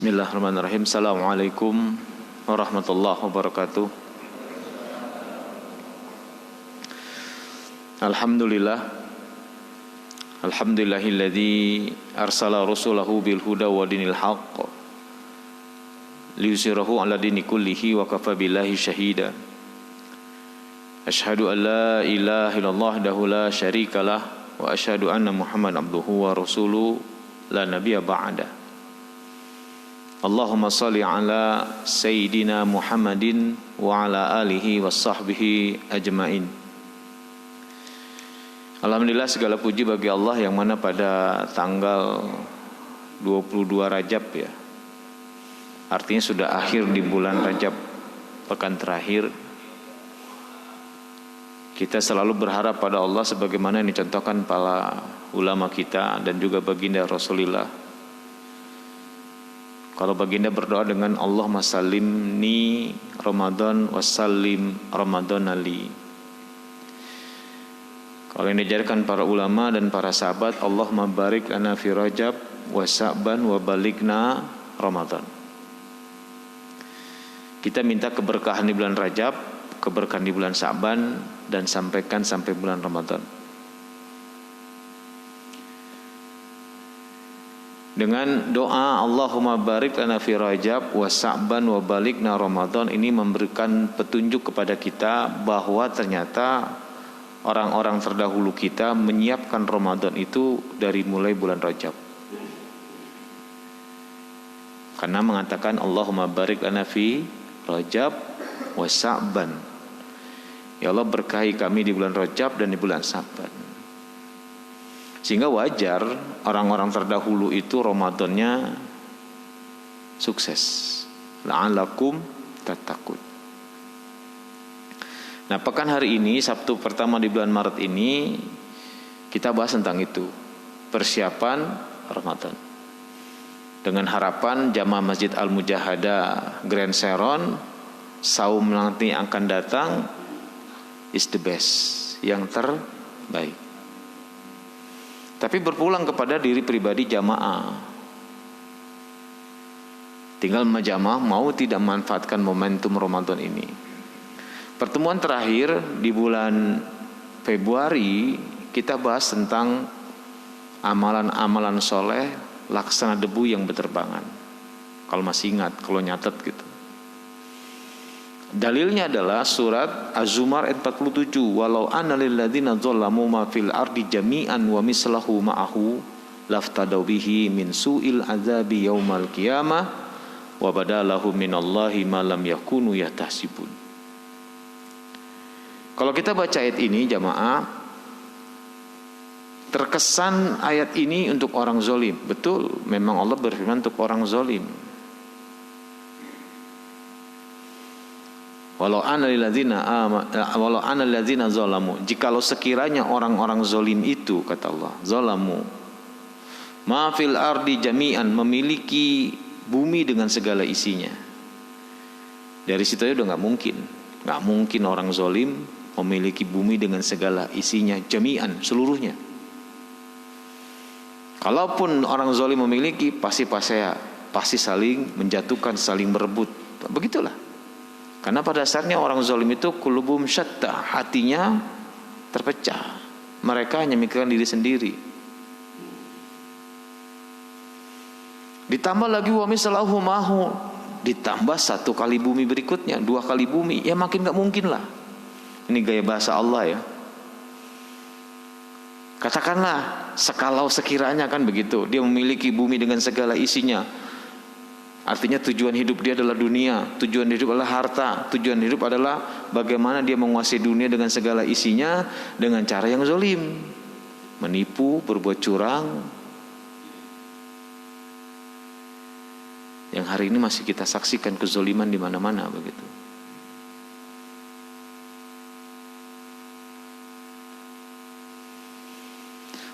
Bismillahirrahmanirrahim. Assalamualaikum warahmatullahi wabarakatuh. Alhamdulillahilladzi arsala rasulahu bil huda wa dinil haqq liyuzhirahu 'ala dini kullihi wa kafa billahi syahida. Asyhadu an la ilaha illallah wahdahu la syarikalah wa asyhadu anna Muhammadan abduhu wa rasuluhu la nabiyya ba'da. Allahumma salli ala Sayyidina Muhammadin wa ala alihi wa sahbihi ajma'in. Alhamdulillah, segala puji bagi Allah yang mana pada tanggal 22 Rajab ya, artinya sudah akhir di bulan Rajab, pekan terakhir, kita selalu berharap pada Allah sebagaimana yang dicontohkan para ulama kita dan juga baginda Rasulullah. Kalau baginda berdoa dengan Allahumma sallimni Ramadan wassallim Ramadan ali. Kalau yang diajarkan para ulama dan para sahabat, Allahumma barik lana fi Rajab wa Sa'ban wa balikna Ramadan. Kita minta keberkahan di bulan Rajab, keberkahan di bulan Sa'ban, dan sampaikan sampai bulan Ramadan. Dengan doa Allahumma barik lana fi Rajab wa Sa'ban wa balikna Ramadan ini memberikan petunjuk kepada kita bahwa ternyata orang-orang terdahulu kita menyiapkan Ramadan itu dari mulai bulan Rajab. Karena mengatakan Allahumma barik lana fi Rajab wa Sa'ban. Ya Allah, berkahi kami di bulan Rajab dan di bulan Sa'ban. Sehingga wajar orang-orang terdahulu itu Ramadannya sukses. La'alakum tattaqun. Nah, pekan hari ini, Sabtu pertama di bulan Maret ini, kita bahas tentang itu, persiapan Ramadan. Dengan harapan jamaah Masjid Al-Mujahadah Grand Sharon, saum nanti akan datang is the best, yang terbaik. Tapi berpulang kepada diri pribadi jamaah. Tinggal jamaah mau tidak memanfaatkan momentum Ramadan ini. Pertemuan terakhir di bulan Februari kita bahas tentang amalan-amalan soleh laksana debu yang berterbangan. Kalau masih ingat, kalau nyatet gitu. Dalilnya adalah surat Az-Zumar ayat 47, walau anna lil ladzina dzalamu ma fil ardi jami'an wa mislahu ma'ahu laftadaw bihi min su'il adzabi yaumal qiyamah wa badalahum minallahi ma lam yakunu yahtasibun. Kalau kita baca ayat ini jamaah, terkesan ayat ini untuk orang zalim. Betul, memang Allah berfirman untuk orang zalim. Walau anna ladzina zalamu, jikalau sekiranya orang-orang zalim itu, kata Allah, zalamu ma fil ardi jami'an, memiliki bumi dengan segala isinya. Dari situ aja udah nggak mungkin orang zalim memiliki bumi dengan segala isinya jami'an, seluruhnya. Kalaupun orang zalim memiliki, pasti saling menjatuhkan, saling berebut. Begitulah. Karena pada dasarnya orang zalim itu qulubum syatta, hatinya terpecah. Mereka hanya memikirkan diri sendiri. Ditambah lagi wa mislahu mahu, ditambah satu kali bumi berikutnya, dua kali bumi, ya makin gak mungkin lah. Ini gaya bahasa Allah ya. Katakanlah sekalau sekiranya kan begitu, dia memiliki bumi dengan segala isinya. Artinya tujuan hidup dia adalah dunia, tujuan hidup adalah harta, tujuan hidup adalah bagaimana dia menguasai dunia dengan segala isinya dengan cara yang zalim, menipu, berbuat curang. Yang hari ini masih kita saksikan kezaliman di mana-mana begitu.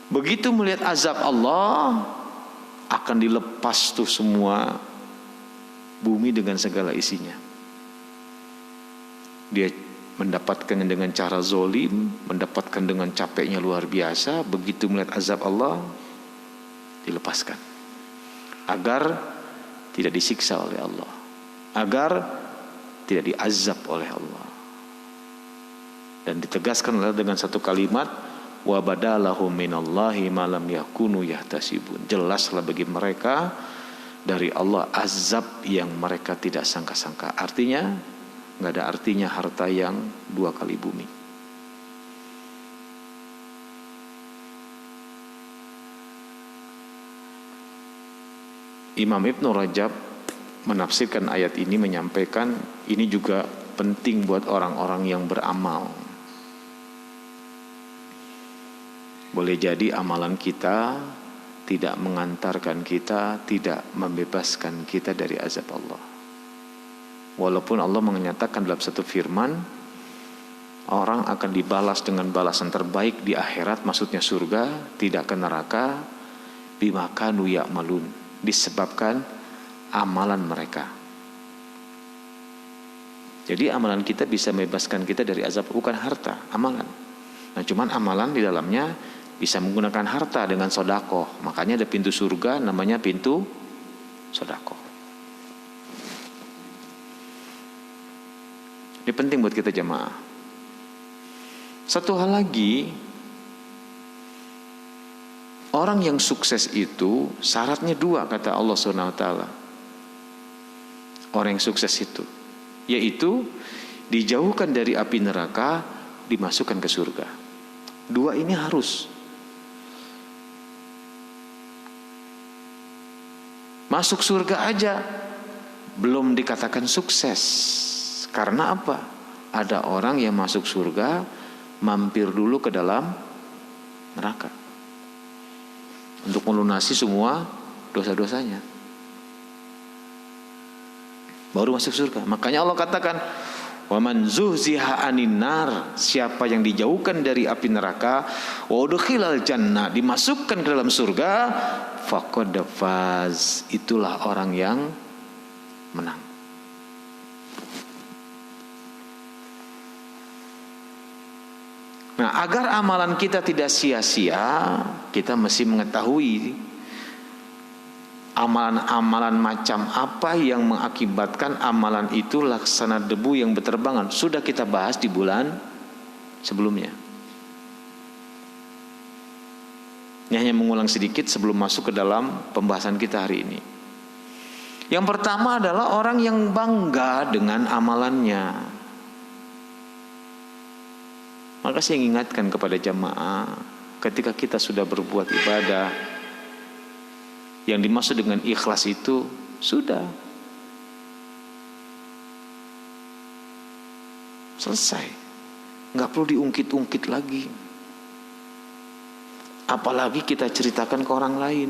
Begitu melihat azab Allah, akan dilepas tuh semua bumi dengan segala isinya. Dia mendapatkan dengan cara zolim, mendapatkan dengan capeknya luar biasa. Begitu melihat azab Allah, dilepaskan, agar tidak disiksa oleh Allah, agar tidak diazab oleh Allah. Dan ditegaskan dengan satu kalimat, wa badalahum minallahi ma lam yakunu yahtasibun. Jelaslah bagi mereka dari Allah azab yang mereka tidak sangka-sangka. Artinya nggak ada artinya harta yang 2 kali bumi. Imam Ibnu Rajab menafsirkan ayat ini, menyampaikan ini juga penting buat orang-orang yang beramal. Boleh jadi amalan kita tidak mengantarkan kita, tidak membebaskan kita dari azab Allah. Walaupun Allah menyatakan dalam satu firman, orang akan dibalas dengan balasan terbaik di akhirat, maksudnya surga, tidak ke neraka, bima kanu ya'malun, disebabkan amalan mereka. Jadi amalan kita bisa membebaskan kita dari azab, bukan harta, amalan. Nah, cuman amalan di dalamnya bisa menggunakan harta dengan sodakoh. Makanya ada pintu surga namanya pintu sodakoh. Ini penting buat kita jemaah. Satu hal lagi, orang yang sukses itu syaratnya 2 kata Allah SWT. Orang yang sukses itu, yaitu dijauhkan dari api neraka, dimasukkan ke surga. 2 ini harus. Masuk surga aja belum dikatakan sukses. Karena apa? Ada orang yang masuk surga mampir dulu ke dalam neraka untuk melunasi semua dosa-dosanya, baru masuk surga. Makanya Allah katakan, wa man zuhziha 'anin nar, siapa yang dijauhkan dari api neraka, wa udkhilal jannah, dimasukkan ke dalam surga, faqad faz, itulah orang yang menang. Nah, agar amalan kita tidak sia-sia, kita mesti mengetahui amalan-amalan macam apa yang mengakibatkan amalan itu laksana debu yang berterbangan. Sudah kita bahas di bulan sebelumnya. Ini hanya mengulang sedikit sebelum masuk ke dalam pembahasan kita hari ini. Yang pertama adalah orang yang bangga dengan amalannya. Maka saya ingatkan kepada jamaah, ketika kita sudah berbuat ibadah, yang dimaksud dengan ikhlas itu sudah selesai, nggak perlu diungkit-ungkit lagi. Apalagi kita ceritakan ke orang lain.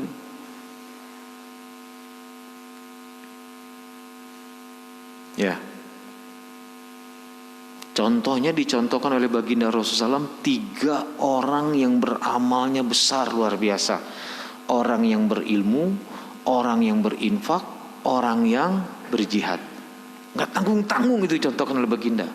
Ya, contohnya dicontohkan oleh baginda Rasulullah SAW, 3 orang yang beramalnya besar luar biasa. Orang yang berilmu, orang yang berinfak, orang yang berjihad. Gak tanggung-tanggung itu dicontohkan oleh baginda.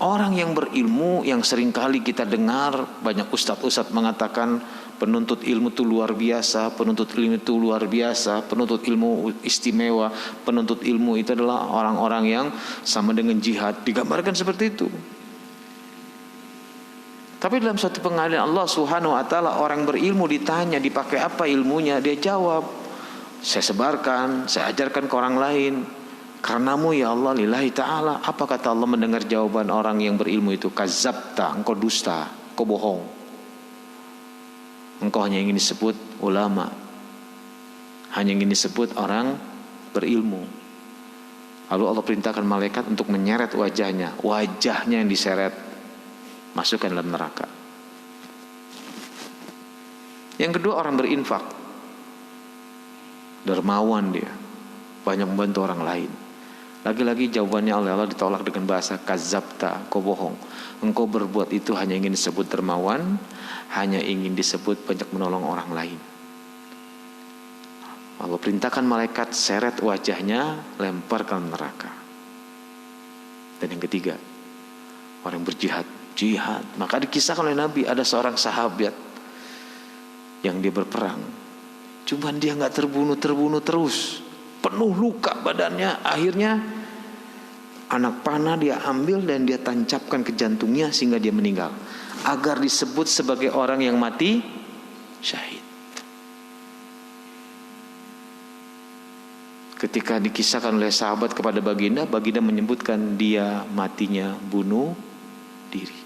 Orang yang berilmu, yang seringkali kita dengar banyak ustadz-ustadz mengatakan penuntut ilmu itu luar biasa, penuntut ilmu itu luar biasa, penuntut ilmu istimewa, penuntut ilmu itu adalah orang-orang yang sama dengan jihad, digambarkan seperti itu. Tapi dalam satu pengadilan Allah Subhanahu wa taala, orang berilmu ditanya dipakai apa ilmunya, dia jawab, saya sebarkan, saya ajarkan ke orang lain. Karenamu ya Allah, lillahi ta'ala. Apa kata Allah mendengar jawaban orang yang berilmu itu? Kazabta, engkau dusta, engkau bohong. Engkau hanya ingin disebut ulama, hanya ingin disebut orang berilmu. Lalu Allah perintahkan malaikat untuk menyeret wajahnya. Wajahnya yang diseret, masukkan dalam neraka. Yang kedua, orang berinfak, dermawan dia, banyak membantu orang lain. Lagi-lagi jawabannya oleh Allah ditolak dengan bahasa kazabta, kau bohong. Engkau berbuat itu hanya ingin disebut dermawan, hanya ingin disebut banyak menolong orang lain. Allah perintahkan malaikat seret wajahnya, lempar ke neraka. Dan yang ketiga, orang berjihad, jihad. Maka dikisahkan oleh Nabi, ada seorang sahabat yang dia berperang, Cuman dia nggak terbunuh terus, penuh luka badannya. Akhirnya anak panah dia ambil dan dia tancapkan ke jantungnya sehingga dia meninggal, agar disebut sebagai orang yang mati syahid. Ketika dikisahkan oleh sahabat kepada baginda, baginda menyebutkan dia matinya bunuh diri,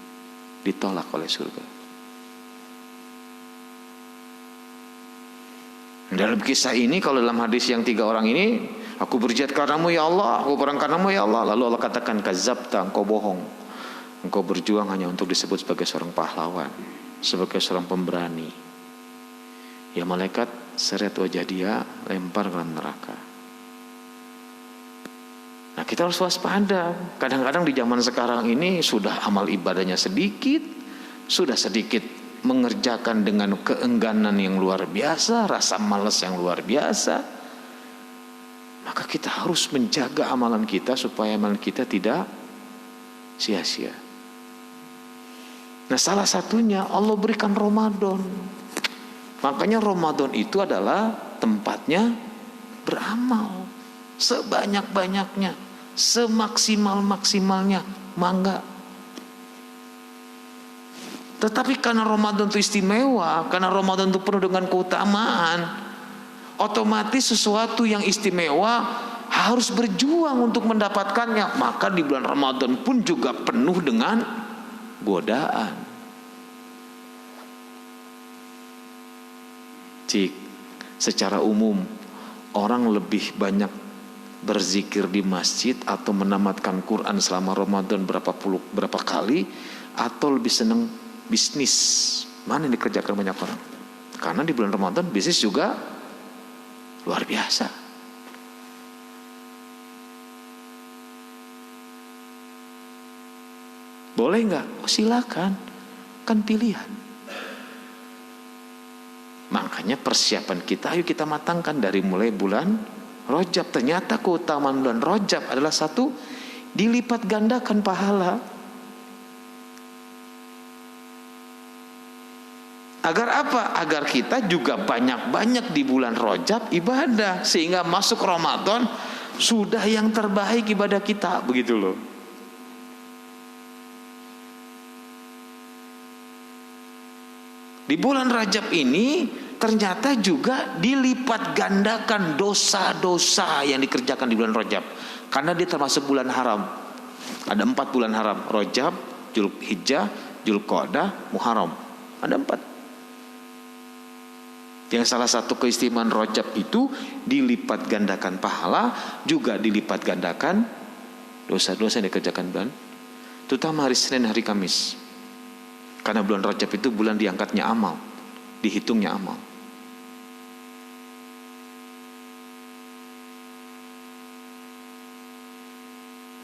ditolak oleh surga. Dalam kisah ini, kalau dalam hadis yang 3 orang ini, aku berjihad karenamu ya Allah, aku perang karenamu ya Allah. Lalu Allah katakan, kadzabta, engkau bohong. Engkau berjuang hanya untuk disebut sebagai seorang pahlawan, sebagai seorang pemberani. Ya malaikat seret wajah dia, lempar ke dalam neraka. Nah, kita harus waspada. Kadang-kadang di zaman sekarang ini sudah amal ibadahnya sedikit, sudah sedikit mengerjakan dengan keengganan yang luar biasa, rasa malas yang luar biasa. Maka kita harus menjaga amalan kita supaya amalan kita tidak sia-sia. Nah, salah satunya Allah berikan Ramadan. Makanya Ramadan itu adalah tempatnya beramal sebanyak-banyaknya, semaksimal-maksimalnya, mangga. Tetapi karena Ramadan itu istimewa, karena Ramadan itu penuh dengan keutamaan, otomatis sesuatu yang istimewa harus berjuang untuk mendapatkannya. Maka di bulan Ramadan pun juga penuh dengan godaan. Secara umum orang lebih banyak berzikir di masjid atau menamatkan Quran selama Ramadan berapa kali, atau lebih senang bisnis? Mana yang dikerjakan banyak orang? Karena di bulan Ramadan bisnis juga luar biasa. Boleh nggak? Oh, silakan, kan pilihan. Makanya persiapan kita, ayo kita matangkan dari mulai bulan Rajab. Ternyata keutamaan bulan Rajab adalah satu, dilipat gandakan pahala. Agar apa? Agar kita juga banyak-banyak di bulan Rajab ibadah, sehingga masuk Ramadan sudah yang terbaik ibadah kita, begitu loh. Di bulan Rajab ini ternyata juga dilipat gandakan dosa-dosa yang dikerjakan di bulan Rajab, karena dia termasuk bulan haram. Ada 4 bulan haram: Rajab, Dzulhijjah, Dzulqa'dah, Muharram. Ada 4. Yang salah satu keistimewaan Rajab itu dilipat gandakan pahala, juga dilipat gandakan dosa-dosa yang dikerjakan bulan, terutama hari Senin, hari Kamis. Karena bulan Rajab itu bulan diangkatnya amal, dihitungnya amal.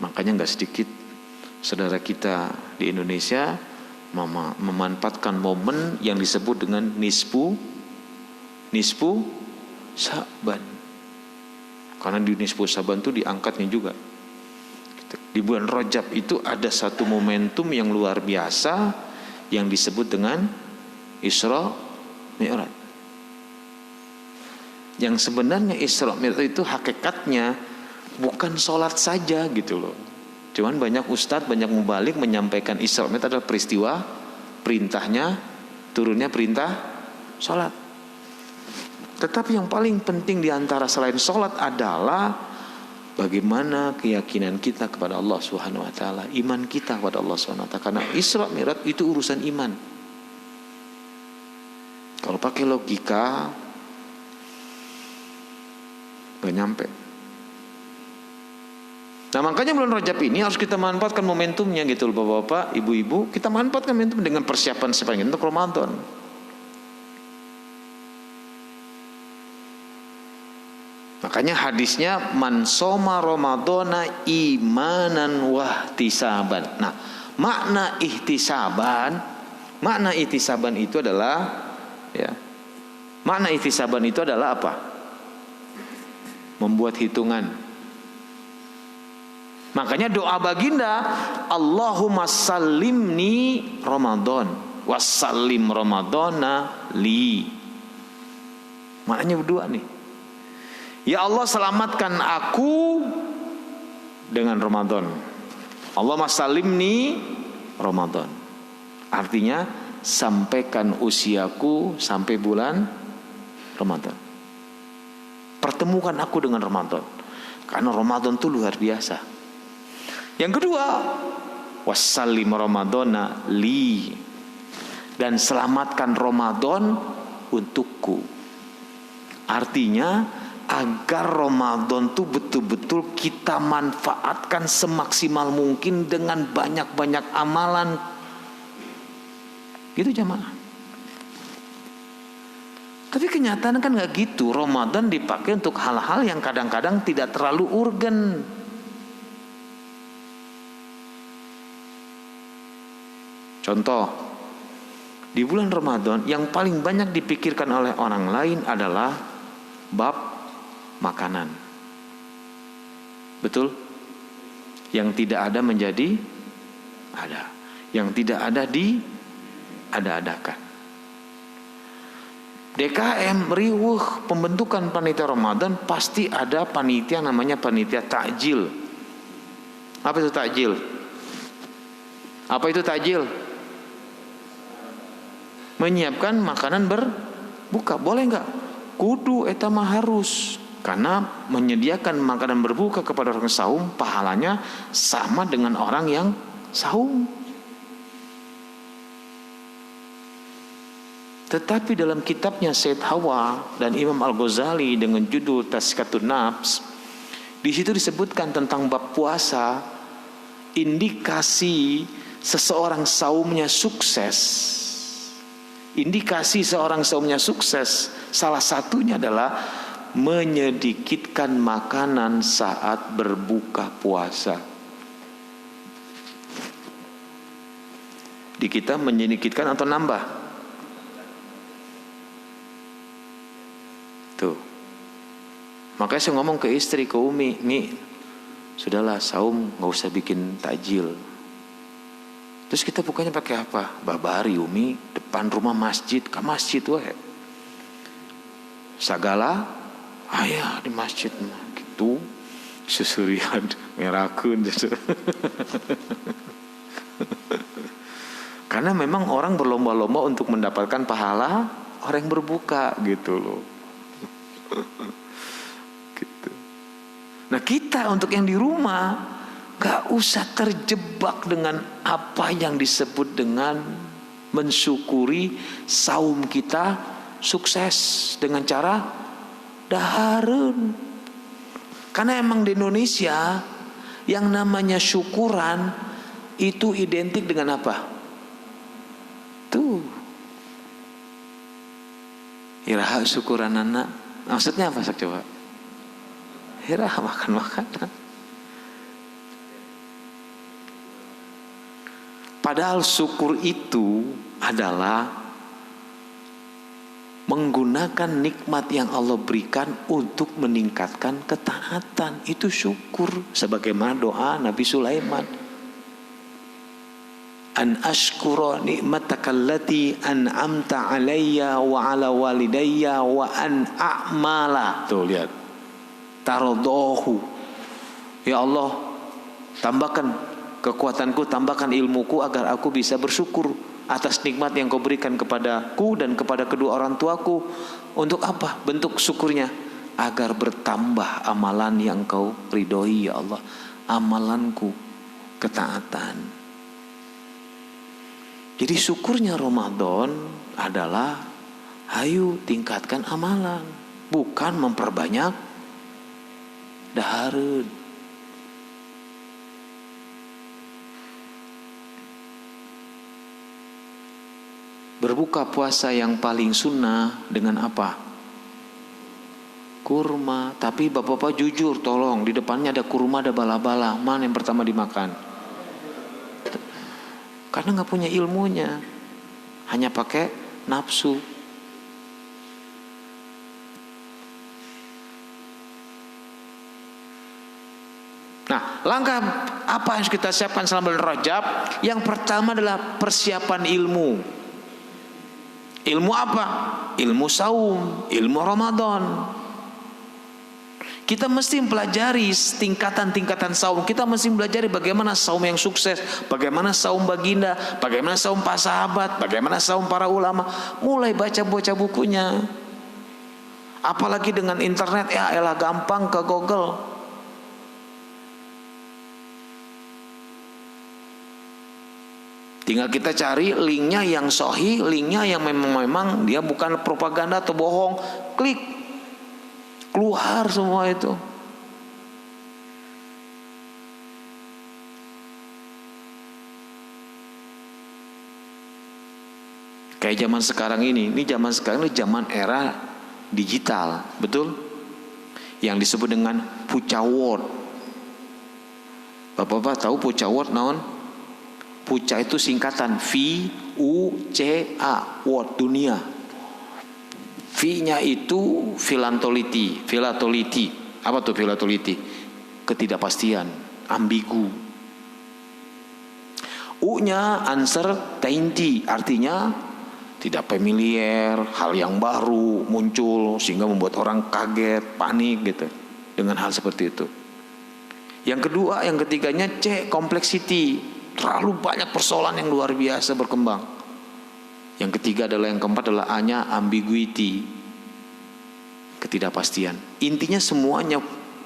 Makanya nggak sedikit saudara kita di Indonesia memanfaatkan momen yang disebut dengan nisfu Sa'ban. Karena di nisfu Sa'ban itu diangkatnya juga. Di bulan Rajab itu ada satu momentum yang luar biasa yang disebut dengan Isra Mi'raj. Yang sebenarnya Isra Mi'raj itu hakikatnya bukan sholat saja gitu loh. Cuman banyak ustadz, banyak mubalik menyampaikan Isra Mi'raj adalah peristiwa perintahnya, turunnya perintah sholat. Tetapi yang paling penting diantara selain sholat adalah bagaimana keyakinan kita kepada Allah Subhanahu wa taala, iman kita kepada Allah Subhanahu wa taala. Karena Isra Mi'raj itu urusan iman. Kalau pakai logika gak nyampe. Nah, makanya bulan Rajab ini harus kita manfaatkan momentumnya gitu loh, Bapak-bapak, Ibu-ibu. Kita manfaatkan momentum dengan persiapan sepanjang untuk Ramadan. Makanya hadisnya man soma Ramadana imanan wahtisaban. Nah, makna ihtisaban itu adalah makna ihtisaban itu adalah apa? Membuat hitungan. Makanya doa baginda, Allahumma sallimni Ramadan wassallim Ramadana li. Maknanya berdua nih. Ya Allah, selamatkan aku dengan Ramadan. Allahumma salimni Ramadan. Artinya sampaikan usiaku sampai bulan Ramadan. Pertemukan aku dengan Ramadan. Karena Ramadan itu luar biasa. Yang kedua, wassalim Ramadana li, dan selamatkan Ramadan untukku. Artinya agar Ramadan itu betul-betul kita manfaatkan semaksimal mungkin dengan banyak-banyak amalan. Gitu jamaah. Tapi kenyataan kan gak gitu. Ramadan dipakai untuk hal-hal yang kadang-kadang tidak terlalu urgen. Contoh, di bulan Ramadan yang paling banyak dipikirkan oleh orang lain adalah bab makanan. Betul? Yang tidak ada menjadi ada. Yang tidak ada ada-adakan. DKM riuh pembentukan panitia Ramadan, pasti ada panitia namanya panitia takjil. Apa itu takjil? Apa itu takjil? Menyiapkan makanan berbuka. Boleh enggak? Kudu eta mah harus. Karena menyediakan makanan berbuka kepada orang saum pahalanya sama dengan orang yang saum. Tetapi dalam kitabnya Said Hawa dan Imam Al-Ghazali dengan judul Tazkiyatun Nafs, di situ disebutkan tentang bab puasa, indikasi seseorang saumnya sukses. Indikasi seorang saumnya sukses salah satunya adalah menyedikitkan makanan saat berbuka puasa. Di kita menyedikitkan atau nambah? Tuh. Makanya saya ngomong ke istri, ke Umi, Mi, sudahlah saum gak usah bikin takjil. Terus kita bukanya pakai apa? Babari Umi, depan rumah masjid, ke masjid wae. Sagala ayah di masjid gitu. Susurian merakun gitu. Karena memang orang berlomba-lomba untuk mendapatkan pahala orang yang berbuka gitu loh. Gitu. Nah kita untuk yang di rumah gak usah terjebak dengan apa yang disebut dengan mensyukuri saum kita sukses dengan cara dahareun. Karena emang di Indonesia yang namanya syukuran itu identik dengan apa? Tuh. Iraha syukuran anak. Maksudnya apa sak coba? Iraha makan-makanan. Padahal syukur itu adalah menggunakan nikmat yang Allah berikan untuk meningkatkan ketaatan. Itu syukur. Sebagaimana doa Nabi Sulaiman, an ashkura ni'mataka allati an'amta alayya wa ala walidayya wa an a'mala. Tuh lihat, tarodohu, ya Allah tambahkan kekuatanku, tambahkan ilmuku agar aku bisa bersyukur atas nikmat yang kau berikan kepadaku dan kepada kedua orang tuaku. Untuk apa bentuk syukurnya? Agar bertambah amalan yang kau ridhoi ya Allah, amalanku ketaatan. Jadi syukurnya Ramadan adalah ayo tingkatkan amalan, bukan memperbanyak dahareun. Berbuka puasa yang paling sunnah dengan apa? Kurma. Tapi bapak-bapak jujur tolong, di depannya ada kurma, ada bala-bala, mana yang pertama dimakan? Karena gak punya ilmunya, hanya pakai nafsu. Nah, langkah apa yang harus kita siapkan selama bulan Rajab? Yang pertama adalah persiapan ilmu. Ilmu apa? Ilmu saum, ilmu Ramadan. Kita mesti mempelajari tingkatan-tingkatan saum. Kita mesti belajar bagaimana saum yang sukses, bagaimana saum baginda, bagaimana saum para sahabat, bagaimana saum para ulama. Mulai baca bukunya. Apalagi dengan internet, ya elah gampang ke Google. Tinggal kita cari linknya yang sahih, linknya yang memang dia bukan propaganda atau bohong. Klik, keluar semua itu. Kayak zaman sekarang ini zaman era digital, betul? Yang disebut dengan Puca Word. Bapak-bapak tahu Puca Word naon? Puca itu singkatan VUCA, Word, dunia. V-nya itu philatolity. Apa tuh philatolity? Ketidakpastian, ambigu. U-nya uncertainty, artinya tidak familiar, hal yang baru muncul sehingga membuat orang kaget, panik gitu dengan hal seperti itu. Yang kedua, yang ketiganya C, complexity. Terlalu banyak persoalan yang luar biasa berkembang. Yang ketiga adalah, yang keempat adalah A-nya ambiguity, ketidakpastian. Intinya semuanya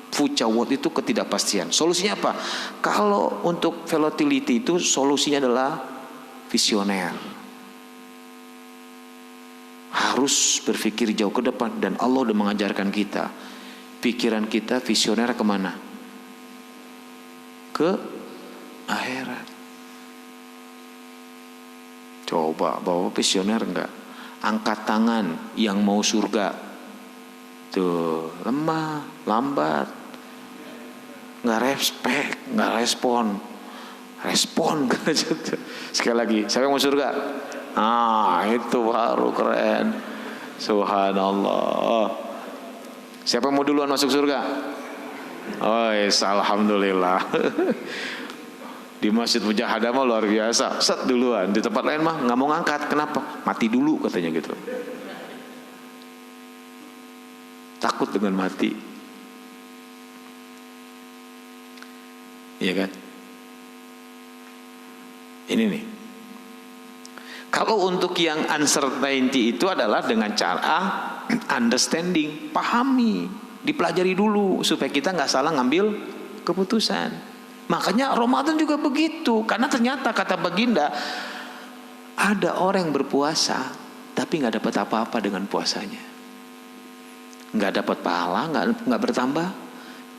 Puca Word itu ketidakpastian. Solusinya apa? Kalau untuk volatility itu solusinya adalah visioner. Harus berpikir jauh ke depan, dan Allah udah mengajarkan kita. Pikiran kita visioner kemana? Ke akhirat. Coba bawa visioner enggak? Angkat tangan yang mau surga. Tuh, lemah, lambat. Enggak respon. Sekali lagi, siapa yang mau surga? Itu baru keren. Subhanallah. Siapa yang mau duluan masuk surga? Alhamdulillah. Di Masjid Mujahadah mah luar biasa, set duluan. Di tempat lain mah nggak mau ngangkat, kenapa? Mati dulu katanya gitu. Takut dengan mati. Iya kan? Ini nih. Kalau untuk yang uncertainty itu adalah dengan cara understanding, pahami, dipelajari dulu supaya kita nggak salah ngambil keputusan. Makanya Ramadan juga begitu, karena ternyata kata baginda, ada orang yang berpuasa tapi nggak dapat apa-apa dengan puasanya, nggak dapat pahala, nggak bertambah,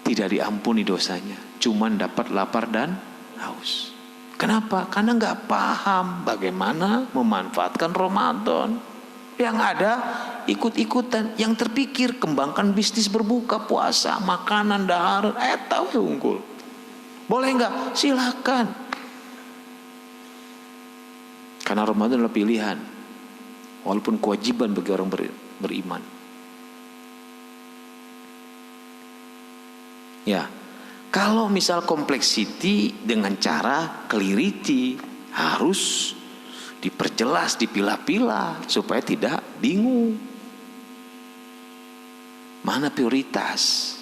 tidak diampuni dosanya, cuman dapat lapar dan haus. Kenapa? Karena nggak paham bagaimana memanfaatkan Ramadan. Yang ada ikut-ikutan, yang terpikir kembangkan bisnis berbuka puasa, makanan dahar, tahu unggul. Boleh enggak? Silakan. Karena Ramadan adalah pilihan, walaupun kewajiban bagi orang beriman. Ya, kalau misal complexity dengan cara clarity harus diperjelas, dipilah-pilah supaya tidak bingung. Mana prioritas?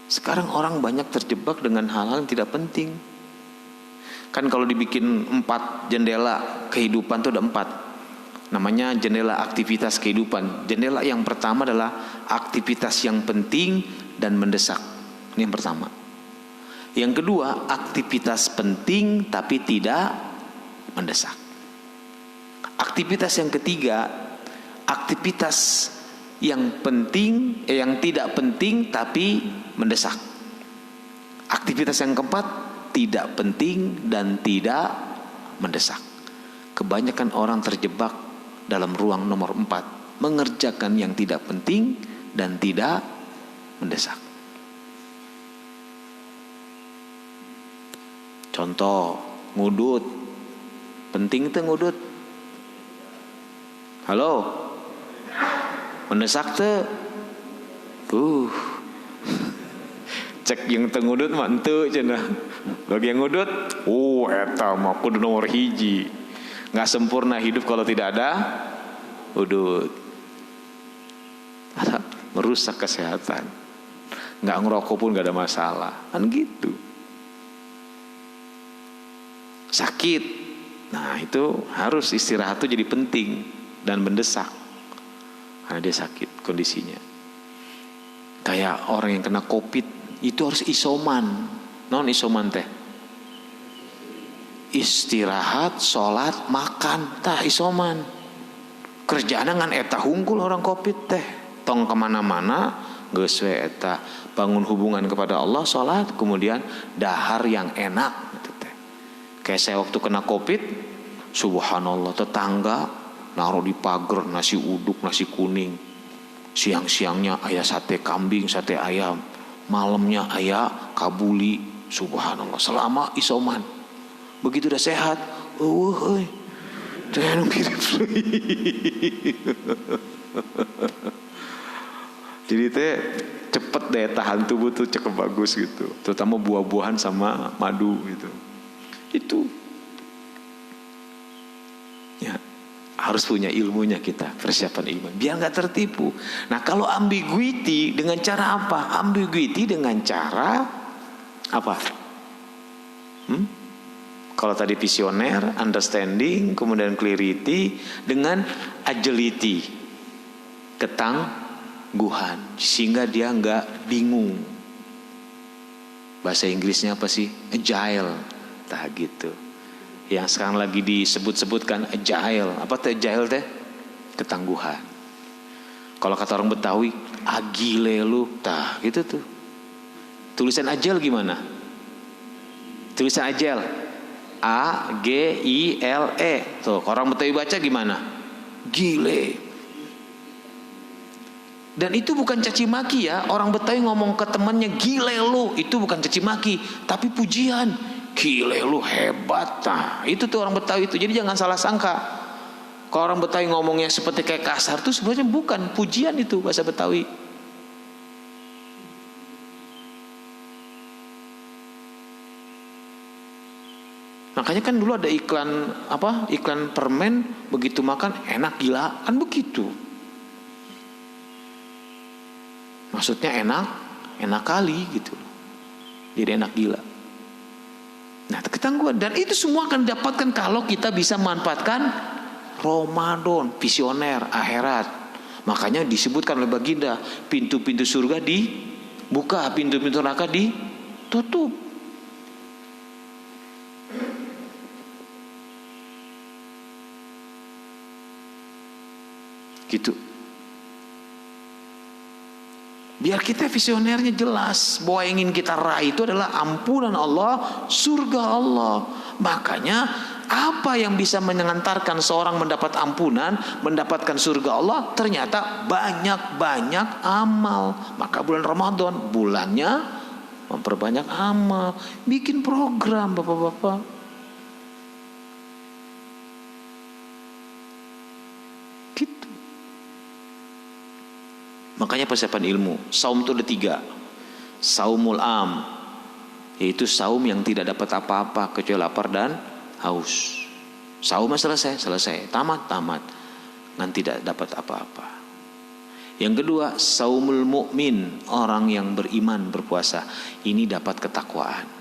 Sekarang orang banyak terjebak dengan hal-hal yang tidak penting. Kan kalau dibikin 4 jendela kehidupan itu ada 4. Namanya jendela aktivitas kehidupan. Jendela yang pertama adalah aktivitas yang penting dan mendesak. Ini yang pertama. Yang kedua, aktivitas penting tapi tidak mendesak. Aktivitas yang ketiga, aktivitas yang penting, yang tidak penting tapi mendesak. Aktivitas yang keempat, tidak penting dan tidak mendesak. Kebanyakan orang terjebak dalam ruang nomor 4, mengerjakan yang tidak penting dan tidak mendesak. Contoh, ngudut. Penting tuh ngudut. Halo? Mendesak tuh. Cek yang tengudut mah ente cenah. Bagi yang ngudut, eta mah kudu nomor hiji. Nggak sempurna hidup kalau tidak ada udud. Merusak kesehatan. Nggak ngerokok pun nggak ada masalah, kan gitu. Sakit, nah itu harus istirahat tuh jadi penting dan mendesak karena dia sakit kondisinya. Kayak orang yang kena COVID itu harus isoman. Non isoman teh istirahat, sholat, makan, tah isoman. Kerjaan ngan eta hungkul orang COVID teh, tong kemana-mana geus we eta bangun hubungan kepada Allah, sholat, kemudian dahar yang enak gitu teh. Kayak saya waktu kena COVID, subhanallah, tetangga naruh di pagar nasi uduk, nasi kuning. Siang-siangnya ayah sate kambing, sate ayam. Malamnya ayah kabuli, subhanallah, selama isoman. Begitu udah sehat, jadi teh cepet daya tahan tubuh tuh cukup bagus gitu, terutama buah-buahan sama madu gitu. Itu ya harus punya ilmunya kita, persiapan iman biar nggak tertipu. Nah kalau ambiguity dengan cara apa? Ambiguity dengan cara apa? Kalau tadi visioner, understanding, kemudian clarity, dengan agility, ketangguhan, sehingga dia nggak bingung. Bahasa Inggrisnya apa sih? Agile, tak gitu. Yang sekarang lagi disebut-sebutkan agile. Apa tuh agile teh? Ketangguhan. Kalau kata orang Betawi, agile lu, tah gitu tuh. Tulisan agile gimana? Tulisan agile. A-G-I-L-E. Tuh, orang Betawi baca gimana? Gile. Dan itu bukan caci maki ya. Orang Betawi ngomong ke temannya gile lu, itu bukan caci maki, tapi pujian. Gile lu hebat. Nah, itu tuh orang Betawi itu. Jadi jangan salah sangka. Kalau orang Betawi ngomongnya seperti kayak kasar tuh sebenarnya bukan pujian, itu bahasa Betawi. Makanya kan dulu ada iklan permen, begitu makan enak gila, kan begitu. Maksudnya enak kali gitu. Jadi enak gila. Nah, ketangguhan, dan itu semua akan didapatkan kalau kita bisa manfaatkan Ramadan, visioner akhirat. Makanya disebutkan oleh baginda, pintu-pintu surga dibuka, pintu-pintu neraka ditutup. Gitu. Biar kita visionernya jelas bahwa yang ingin kita raih itu adalah ampunan Allah, surga Allah. Makanya apa yang bisa mengantarkan seorang mendapat ampunan, mendapatkan surga Allah? Ternyata banyak-banyak amal. Maka bulan Ramadan bulannya memperbanyak amal, bikin program bapak-bapak. Makanya persiapan ilmu. Saum itu ada 3. Saumul am, yaitu saum yang tidak dapat apa-apa kecuali lapar dan haus. Saumnya selesai, tamat, dan tidak dapat apa-apa. Yang kedua, saumul mukmin, orang yang beriman berpuasa. Ini dapat ketakwaan.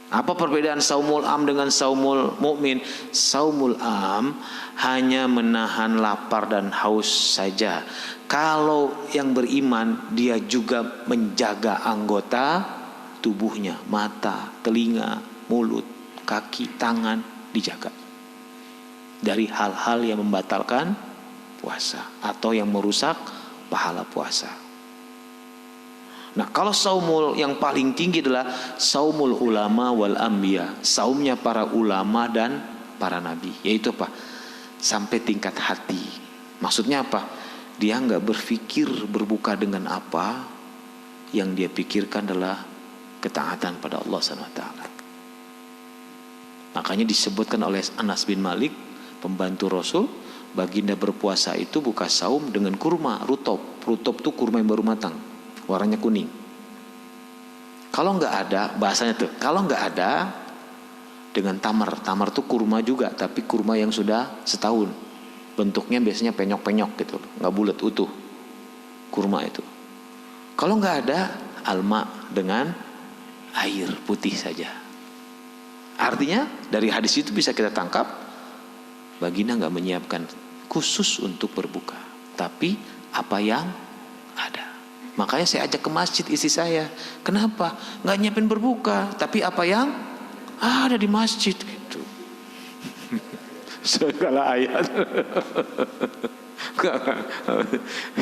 Apa perbedaan saumul am dengan saumul mukmin? Saumul am hanya menahan lapar dan haus saja. Kalau yang beriman, dia juga menjaga anggota tubuhnya, mata, telinga, mulut, kaki, tangan, dijaga dari hal-hal yang membatalkan puasa atau yang merusak pahala puasa. Nah, kalau saumul yang paling tinggi adalah saumul ulama wal anbiya, saumnya para ulama dan para nabi, yaitu apa? Sampai tingkat hati. Maksudnya apa? Dia nggak berpikir berbuka dengan apa, yang dia pikirkan adalah ketaatan pada Allah SWT. Makanya disebutkan oleh Anas bin Malik, pembantu Rasul, baginda berpuasa itu buka saum dengan kurma rutop. Rutop itu kurma yang baru matang, warnanya kuning. Kalau nggak ada, bahasanya tuh, kalau nggak ada, dengan tamar. Tamar tuh kurma juga, tapi kurma yang sudah setahun. Bentuknya biasanya penyok-penyok gitu, nggak bulat utuh. Kurma itu. Kalau nggak ada, alma dengan air putih saja. Artinya dari hadis itu bisa kita tangkap, baginda nggak menyiapkan khusus untuk berbuka, tapi apa yang ada. Makanya saya ajak ke masjid istri saya. Kenapa? Nggak nyiapin berbuka, tapi apa yang ada di masjid gitu. Segala ayat.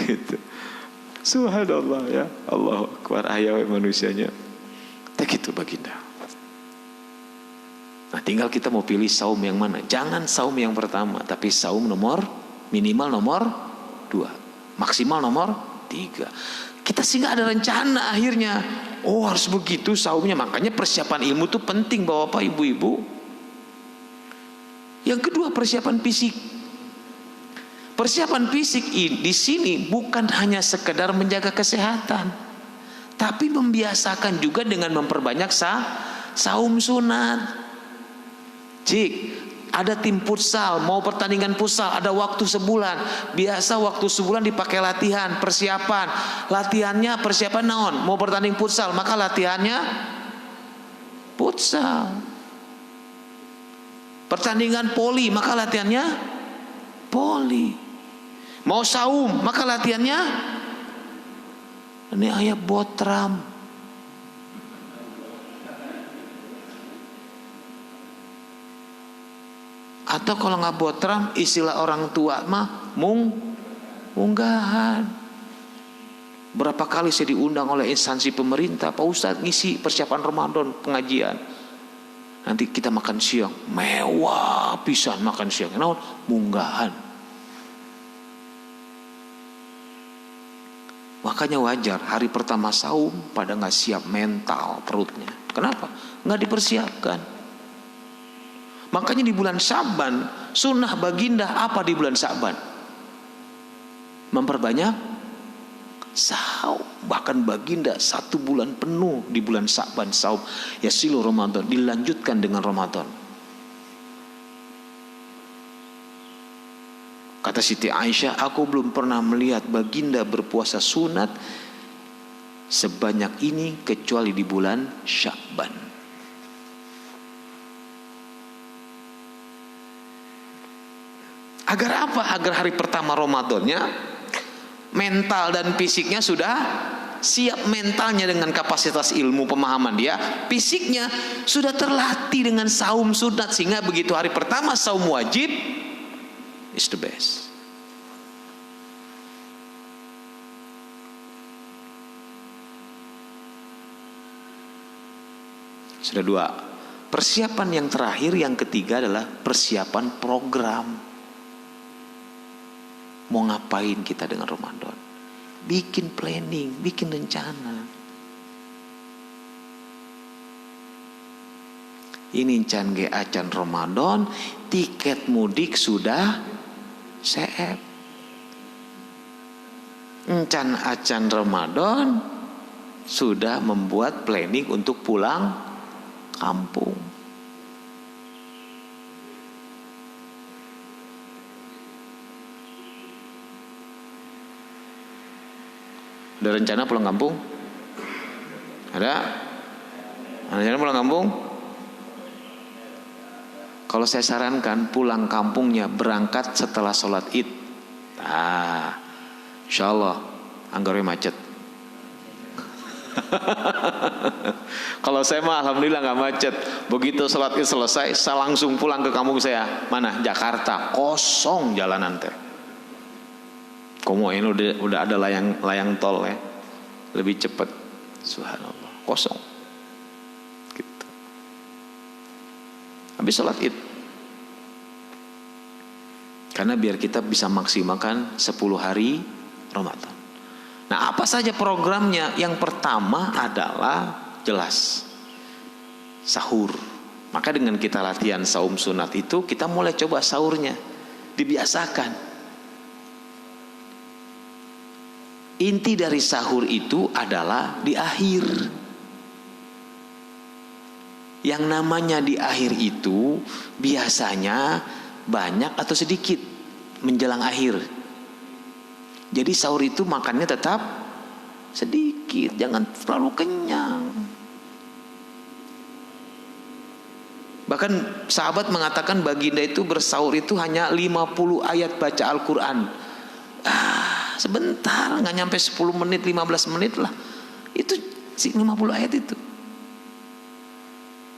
Gitu. Subhanallah ya. Allahu Akbar, ayat manusianya. Tak gitu baginda. Nah, tinggal kita mau pilih saum yang mana. Jangan saum yang pertama, tapi saum minimal nomor 2, maksimal nomor 3. Kita sih nggak ada rencana akhirnya. Oh harus begitu saumnya. Makanya persiapan ilmu itu penting bapak ibu-ibu. Yang kedua persiapan fisik. Persiapan fisik di sini bukan hanya sekedar menjaga kesehatan, tapi membiasakan juga dengan memperbanyak saum sunat. Cik, ada tim futsal, mau pertandingan futsal, ada waktu sebulan. Biasa waktu sebulan dipakai latihan, persiapan. Latihannya persiapan naon? Mau bertanding futsal, maka latihannya futsal. Pertandingan poli, maka latihannya poli. Mau saum, maka latihannya ini ayat botram. Atau kalau nggak botram, istilah orang tua mah munggahan. Berapa kali saya diundang oleh instansi pemerintah, Pak Ustadz ngisi persiapan Ramadan pengajian. Nanti kita makan siang, mewah pisan makan siang. Kenapa? Munggahan. Makanya wajar hari pertama saum pada nggak siap mental perutnya. Kenapa? Nggak dipersiapkan. Makanya di bulan Syaban, sunnah baginda apa di bulan Syaban? Memperbanyak saum. Bahkan baginda 1 bulan penuh di bulan Syaban saum. Ya silu Ramadan, dilanjutkan dengan Ramadan. Kata Siti Aisyah, aku belum pernah melihat baginda berpuasa sunat sebanyak ini kecuali di bulan Syaban. Agar apa? Agar hari pertama Ramadannya mental dan fisiknya sudah siap. Mentalnya dengan kapasitas ilmu pemahaman dia, fisiknya sudah terlatih dengan saum sunat, sehingga begitu hari pertama saum wajib is the best. Sudah 2. Persiapan yang terakhir, yang ketiga adalah persiapan program. Mau ngapain kita dengan Ramadan? Bikin planning, bikin rencana. Ini can ge acan Ramadan, tiket mudik sudah seep. Encan acan Ramadan sudah membuat planning untuk pulang kampung. Ada rencana pulang kampung? Ada rencana pulang kampung? Kalau saya sarankan pulang kampungnya berangkat setelah sholat id. Insya Allah anggarnya macet. Kalau saya mah alhamdulillah nggak macet. Begitu sholat id selesai, saya langsung pulang ke kampung saya. Mana? Jakarta, kosong jalanan teh. Komo ini udah ada layang tol ya, lebih cepat. Subhanallah, kosong. Gitu. Habis sholat id. Karena biar kita bisa maksimalkan 10 hari Ramadan. Nah, apa saja programnya? Yang pertama adalah jelas sahur. Maka dengan kita latihan saum sunat itu, kita mulai coba sahurnya, dibiasakan. Inti dari sahur itu adalah di akhir. Yang namanya di akhir itu biasanya banyak atau sedikit menjelang akhir. Jadi sahur itu makannya tetap sedikit, jangan terlalu kenyang. Bahkan sahabat mengatakan baginda itu bersahur itu hanya 50 ayat baca Al-Quran. Sebentar, nggak nyampe 10 menit, 15 menit lah. Itu 50 ayat itu.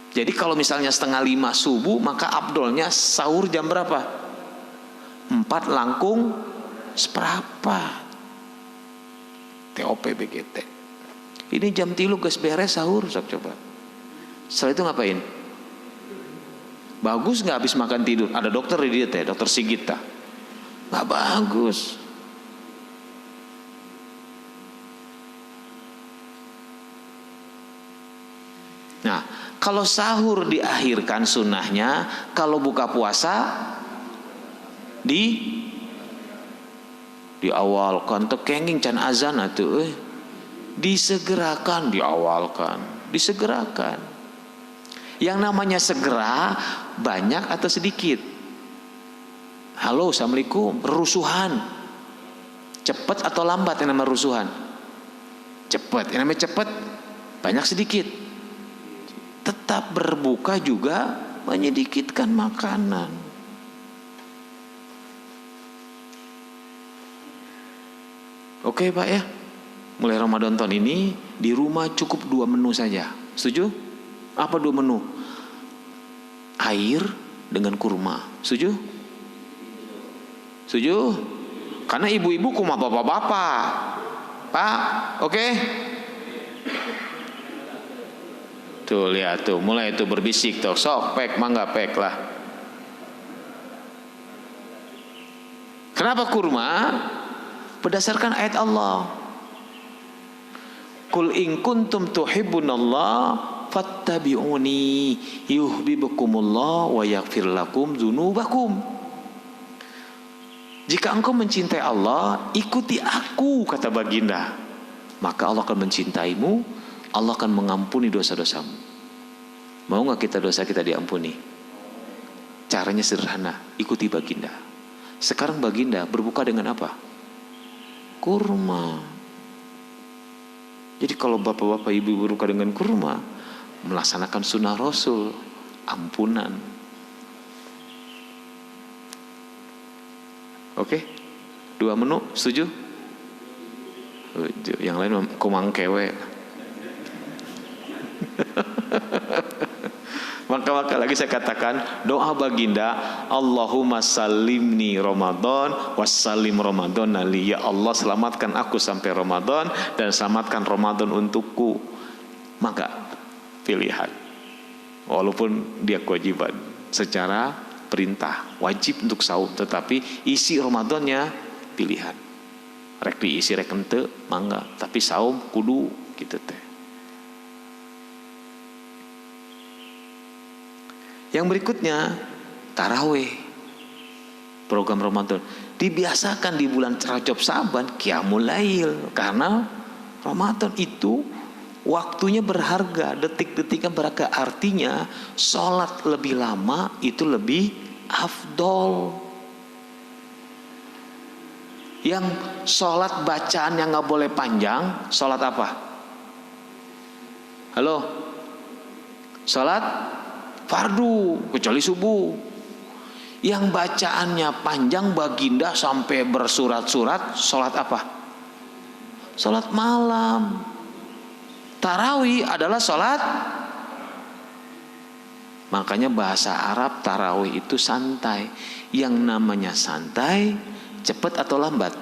Jadi kalau misalnya 4:30 subuh, maka afdolnya sahur jam berapa? 4 langkung seperempat. TOP BGT. Ini jam 3 geus beres sahur, sok coba. Setelah itu ngapain? Bagus nggak habis makan tidur? Ada dokter di dia teh, dokter Sigita. Nggak bagus. Nah, kalau sahur diakhirkan sunnahnya, kalau buka puasa di awal kan tekenging can azan atuh disegerakan, disegerakan. Yang namanya segera banyak atau sedikit? Halo, assalamualaikum. Rusuhan cepat atau lambat yang namanya rusuhan? Cepat. Yang namanya cepat banyak sedikit. Tetap berbuka juga menyedikitkan makanan. Oke Pak ya, mulai Ramadan tahun ini di rumah cukup 2 menu saja. Setuju? Apa 2 menu? Air dengan kurma. Setuju? Setuju? Karena ibu-ibu kumah bapak-bapak. Pak, oke? Tuh lihat tuh, mulai tuh berbisik tuh, sok pek mangga pek lah. Kenapa kurma? Berdasarkan ayat Allah. Qul in kuntum tuhibbunallah fattabi'uni yuhibbukumullah wa yaghfir lakum dzunubakum. Jika engkau mencintai Allah, ikuti aku, kata baginda, maka Allah akan mencintaimu. Allah akan mengampuni dosa-dosamu. Mau gak kita dosa kita diampuni? Caranya sederhana, ikuti baginda. Sekarang baginda berbuka dengan apa? Kurma. Jadi kalau bapak-bapak ibu berbuka dengan kurma, melaksanakan sunnah Rasul, ampunan. Oke? 2 menu, setuju? Yang lain kumang kewe. Maka lagi saya katakan doa baginda, Allahumma salimni Ramadan wassalim Ramadan li. Ya Allah, selamatkan aku sampai Ramadan dan selamatkan Ramadan untukku. Maka pilihan, walaupun dia kewajiban secara perintah wajib untuk saum, tetapi isi Ramadannya pilihan. Rek diisi rek henteu mangga, tapi saum kudu gitu teh. Yang berikutnya tarawih, program Ramadan. Dibiasakan di bulan Rajab Saban qiyamul lail, karena Ramadan itu waktunya berharga, detik-detiknya berharga. Artinya sholat lebih lama itu lebih afdol. Yang sholat bacaan yang gak boleh panjang, sholat apa? Halo? Sholat fardu, kecuali subuh. Yang bacaannya panjang baginda sampai bersurat-surat, sholat apa? Sholat malam. Tarawih adalah sholat. Makanya bahasa Arab tarawih itu santai. Yang namanya santai, cepat atau lambat?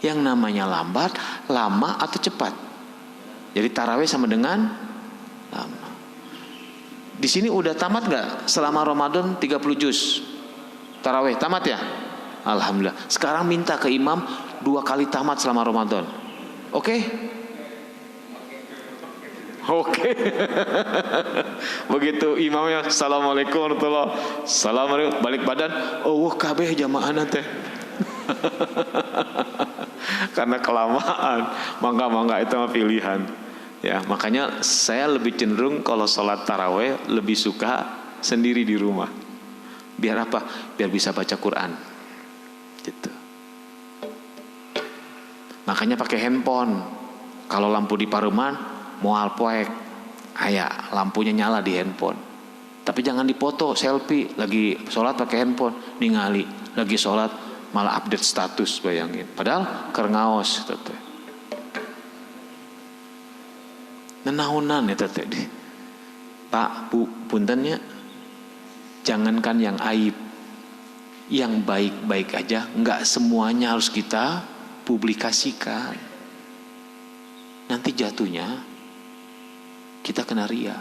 Yang namanya lambat, lama atau cepat? Jadi tarawih sama dengan lama. Di sini udah tamat gak selama Ramadan 30 juz? Tarawih tamat ya? Alhamdulillah. Sekarang minta ke imam 2 kali tamat selama Ramadan. Oke? Oke. Begitu imamnya assalamualaikum warahmatullahi wabarakatuh, assalamualaikum, balik badan, oh kabeh jamaahna teh. Karena kelamaan. Mangga itu mah pilihan. Ya, makanya saya lebih cenderung kalau sholat taraweh lebih suka sendiri di rumah. Biar apa? Biar bisa baca Quran. Gitu. Makanya pakai handphone. Kalau lampu di pareman moal poek, aya lampunya nyala di handphone. Tapi jangan dipoto selfie lagi sholat pakai handphone, ningali lagi sholat malah update status, bayangin. Padahal keur ngaos teh. Nenaunan eta teh. Pak, Bu, puntennya jangankan yang aib, yang baik-baik aja enggak semuanya harus kita publikasikan. Nanti jatuhnya kita kena ria.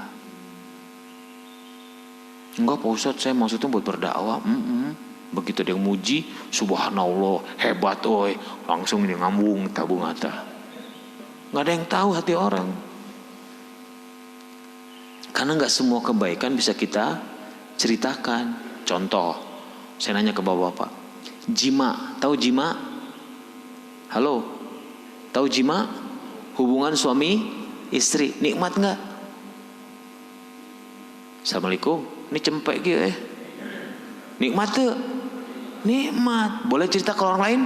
Enggak Pak Ustadz, saya maksudnya buat berdakwah. Begitu dia muji, subhanallah, hebat oi, langsung ini ngambung tabung ata. Enggak ada yang tahu hati orang. Karena enggak semua kebaikan bisa kita ceritakan. Contoh, saya nanya ke bapak-bapak, jima, tahu jima? Halo, tahu jima? Hubungan suami istri, nikmat enggak? Assalamualaikum, ini cempek gitu nikmat tuh, nikmat. Boleh cerita ke orang lain?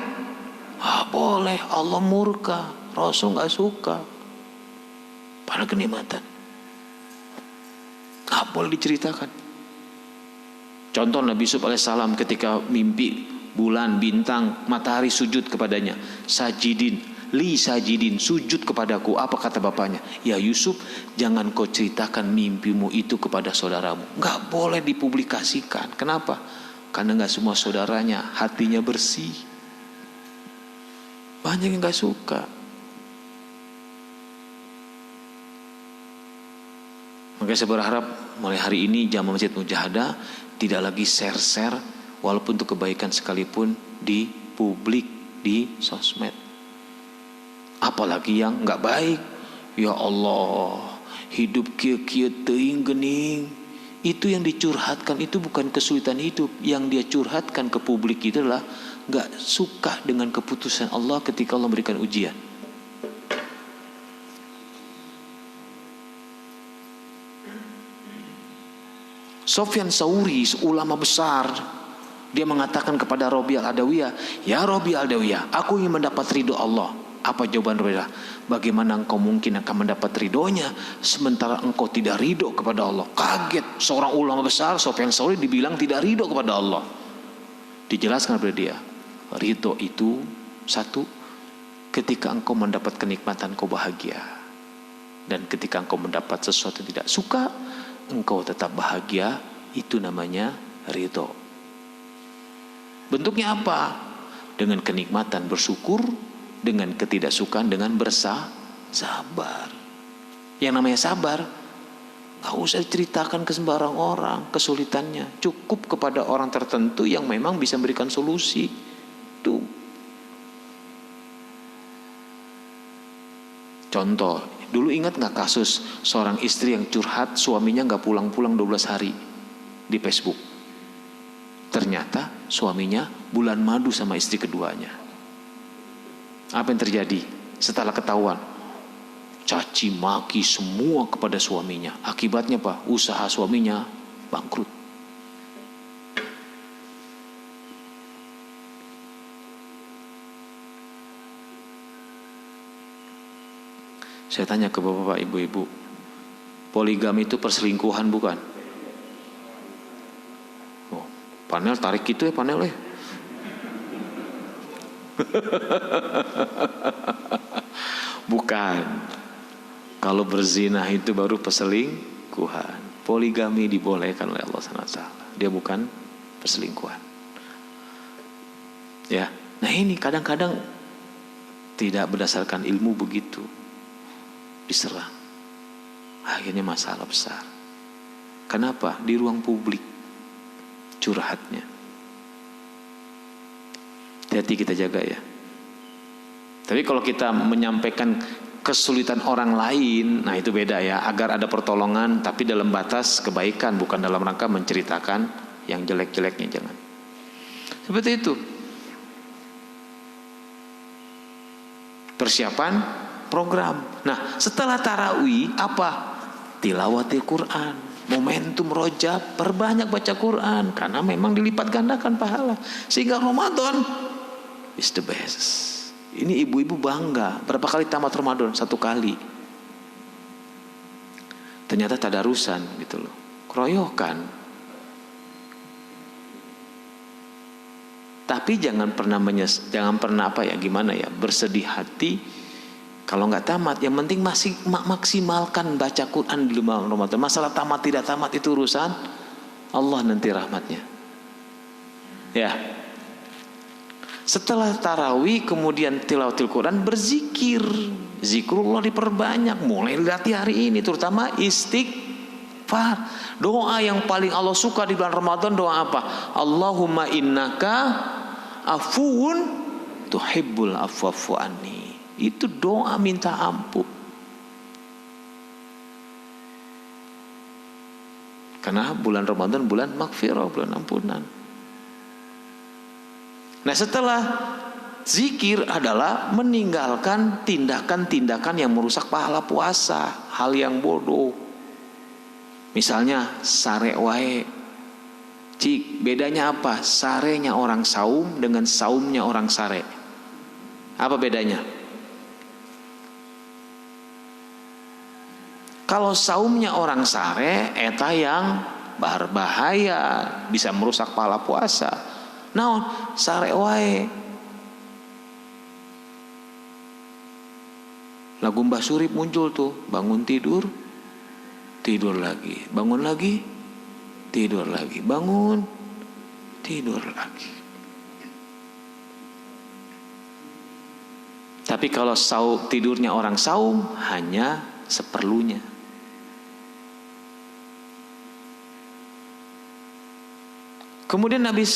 Boleh. Allah murka, Rasul nggak suka. Pada kenikmatan, nggak boleh diceritakan. Contoh Nabi Yusuf alaihissalam ketika mimpi bulan, bintang, matahari sujud kepadanya. Sajidin, li sajidin, sujud kepadaku. Apa kata bapaknya? Ya Yusuf, jangan kau ceritakan mimpimu itu kepada saudaramu. Nggak boleh dipublikasikan. Kenapa? Karena nggak semua saudaranya hatinya bersih. Banyak yang nggak suka. Makanya saya berharap mulai hari ini jamaah Masjid Mujahadah tidak lagi share-share walaupun untuk kebaikan sekalipun di publik, di sosmed. Apalagi yang nggak baik. Ya Allah, hidup kieu-kieu teuing geuning. Itu yang dicurhatkan itu bukan kesulitan hidup. Yang dia curhatkan ke publik itu adalah nggak suka dengan keputusan Allah ketika Allah memberikan ujian. Sofyan Sauri, ulama besar, dia mengatakan kepada Robi al-Adawiyah, ya Robi al-Adawiyah, aku ingin mendapat ridho Allah. Apa jawaban Robi? Bagaimana engkau mungkin akan mendapat ridhonya sementara engkau tidak ridho kepada Allah? Kaget, seorang ulama besar Sofyan Sauri dibilang tidak ridho kepada Allah. Dijelaskan kepada dia, ridho itu satu, ketika engkau mendapat kenikmatan kau bahagia, dan ketika engkau mendapat sesuatu yang tidak suka engkau tetap bahagia, itu namanya ridho. Bentuknya apa? Dengan kenikmatan bersyukur, dengan ketidaksukaan dengan bersabar. Yang namanya sabar gak usah ceritakan ke sembarang orang kesulitannya, cukup kepada orang tertentu yang memang bisa memberikan solusi. Tuh. Contoh, dulu ingat gak kasus seorang istri yang curhat suaminya gak pulang-pulang 12 hari di Facebook. Ternyata suaminya bulan madu sama istri keduanya. Apa yang terjadi setelah ketahuan? Caci maki semua kepada suaminya. Akibatnya apa? Usaha suaminya bangkrut. Saya tanya ke bapak-bapak, ibu-ibu, poligami itu perselingkuhan bukan? Oh, panel tarik gitu ya panel ya. Bukan. Kalau berzina itu baru perselingkuhan. Poligami dibolehkan oleh Allah SWT. Dia bukan perselingkuhan. Ya, nah ini kadang-kadang tidak berdasarkan ilmu begitu. Diserang, akhirnya masalah besar. Kenapa? Di ruang publik curhatnya. Hati-hati kita jaga ya. Tapi kalau kita menyampaikan kesulitan orang lain, nah itu beda ya. Agar ada pertolongan, tapi dalam batas kebaikan, bukan dalam rangka menceritakan yang jelek-jeleknya, jangan. Seperti itu. Persiapan program. Nah, setelah tarawih apa? Tilawatil Quran. Momentum Rajab, perbanyak baca Quran karena memang dilipat gandakan pahala. Sehingga Ramadan is the best. Ini ibu-ibu bangga. Berapa kali tamat Ramadan? 1 kali. Ternyata tadarusan gitu loh. Keroyokan. Tapi jangan pernah bersedih hati kalau nggak tamat. Yang penting masih maksimalkan baca Quran di bulan Ramadan. Masalah tamat tidak tamat itu urusan Allah nanti rahmatnya. Ya. Setelah tarawih kemudian tilawatil Quran, berzikir. Zikrullah diperbanyak mulai dari hari ini, terutama istighfar. Doa yang paling Allah suka di bulan Ramadan doa apa? Allahumma innaka afuun tuhibbul afwa fa'fu anni. Itu doa minta ampun. Karena bulan Ramadan bulan maghfirah, bulan ampunan. Nah, setelah zikir adalah meninggalkan tindakan-tindakan yang merusak pahala puasa, hal yang bodoh. Misalnya sare wae. Cik, bedanya apa? Sarenya orang saum dengan saumnya orang sare. Apa bedanya? Kalau saumnya orang sare eta yang berbahaya, bisa merusak pahala puasa. Naon sare wae. Lagu Mbah Surip muncul tuh, bangun tidur, tidur lagi, bangun lagi, tidur lagi, bangun, tidur lagi. Tapi kalau tidurnya orang saum hanya seperlunya. Kemudian habis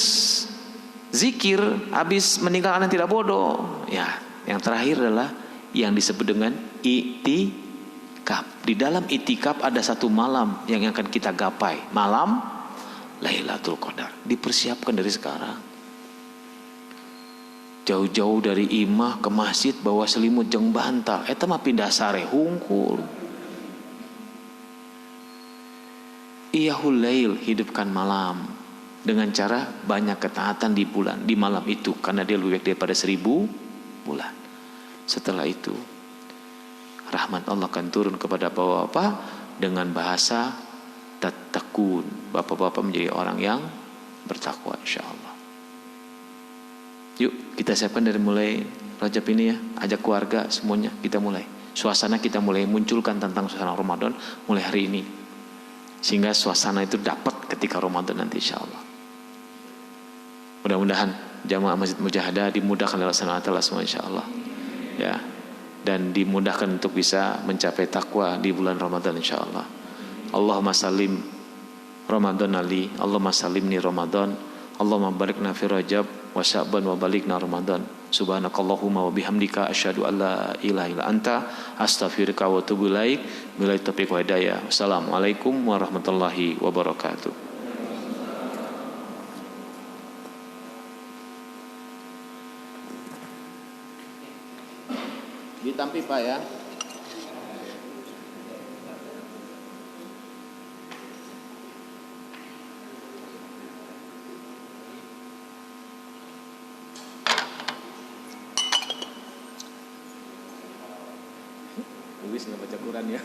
zikir, habis meninggalkan yang tidak bodoh, ya, yang terakhir adalah yang disebut dengan itikaf. Di dalam itikaf ada satu malam yang akan kita gapai, malam Lailatul Qadar. Dipersiapkan dari sekarang. Jauh-jauh dari imah ke masjid bawa selimut jeung bantal, eta mah pindah sare hungkul. Iyahul lail, hidupkan malam dengan cara banyak ketaatan di malam itu, karena dia lebih baik daripada 1000 bulan. Setelah itu rahmat Allah akan turun kepada bapak-bapak dengan bahasa tattaqun. Bapak-bapak menjadi orang yang bertakwa insyaallah. Yuk kita siapkan dari mulai Rajab ini ya, ajak keluarga semuanya kita mulai. Suasana kita mulai munculkan tentang suasana Ramadan mulai hari ini. Sehingga suasana itu dapat ketika Ramadan nanti insyaallah. Mudah-mudahan jamaah Masjid Mujahadah dimudahkan oleh Allah Taala semua insyaallah. Ya, dan dimudahkan untuk bisa mencapai takwa di bulan Ramadan insyaallah. Allahumma salim Ramadan ali, Allahumma salimni Ramadan, Allahumma barikna fi Rajab wa Sya'ban wa balikna Ramadan. Subhanakallahumma wa bihamdika asyhadu an la ilaha illa anta astaghfiruka wa atubu ilaik. Billahi taufiq wa hidayah. Wassalamualaikum warahmatullahi wabarakatuh. Ditampi Pak ya. Luis nggak baca Quran ya.